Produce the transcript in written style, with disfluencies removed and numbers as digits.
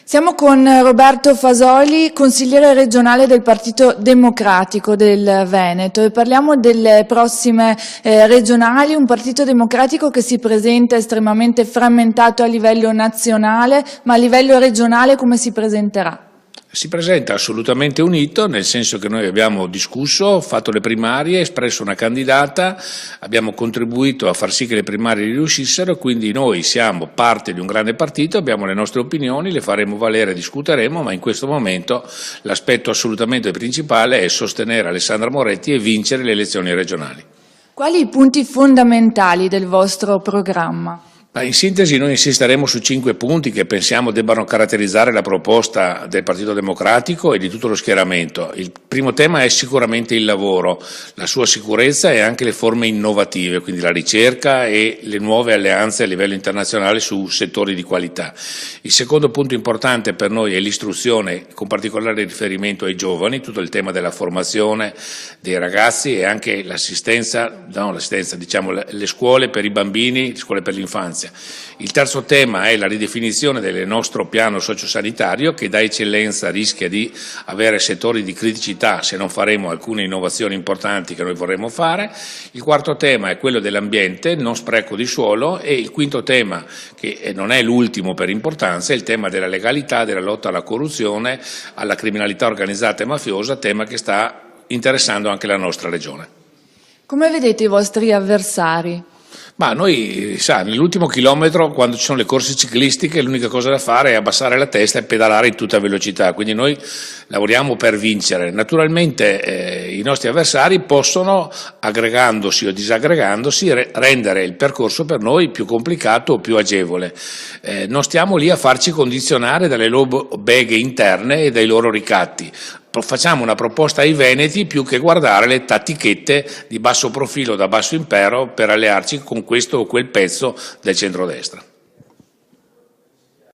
Siamo con Roberto Fasoli, consigliere regionale del Partito Democratico del Veneto, e parliamo delle prossime regionali, un Partito Democratico che si presenta estremamente frammentato a livello nazionale, ma a livello regionale come si presenterà? Si presenta assolutamente unito, nel senso che noi abbiamo discusso, fatto le primarie, espresso una candidata, abbiamo contribuito a far sì che le primarie riuscissero, quindi noi siamo parte di un grande partito, abbiamo le nostre opinioni, le faremo valere, discuteremo, ma in questo momento l'aspetto assolutamente principale è sostenere Alessandra Moretti e vincere le elezioni regionali. Quali i punti fondamentali del vostro programma? In sintesi noi insisteremo su 5 punti che pensiamo debbano caratterizzare la proposta del Partito Democratico e di tutto lo schieramento. Il primo tema è sicuramente il lavoro, la sua sicurezza e anche le forme innovative, quindi la ricerca e le nuove alleanze a livello internazionale su settori di qualità. Il secondo punto importante per noi è l'istruzione, con particolare riferimento ai giovani, tutto il tema della formazione dei ragazzi e anche diciamo le scuole per i bambini, le scuole per l'infanzia. Il terzo tema è la ridefinizione del nostro piano sociosanitario che da eccellenza rischia di avere settori di criticità se non faremo alcune innovazioni importanti che noi vorremmo fare. Il quarto tema è quello dell'ambiente, non spreco di suolo, e il quinto tema, che non è l'ultimo per importanza, è il tema della legalità, della lotta alla corruzione, alla criminalità organizzata e mafiosa, tema che sta interessando anche la nostra regione. Come vedete i vostri avversari? Ma noi, nell'ultimo chilometro, quando ci sono le corse ciclistiche, l'unica cosa da fare è abbassare la testa e pedalare in tutta velocità, quindi noi lavoriamo per vincere. Naturalmente i nostri avversari possono, aggregandosi o disaggregandosi, rendere il percorso per noi più complicato o più agevole. Non stiamo lì a farci condizionare dalle loro beghe interne e dai loro ricatti. Facciamo una proposta ai veneti più che guardare le tattichette di basso profilo da basso impero per allearci con questo o quel pezzo del centrodestra.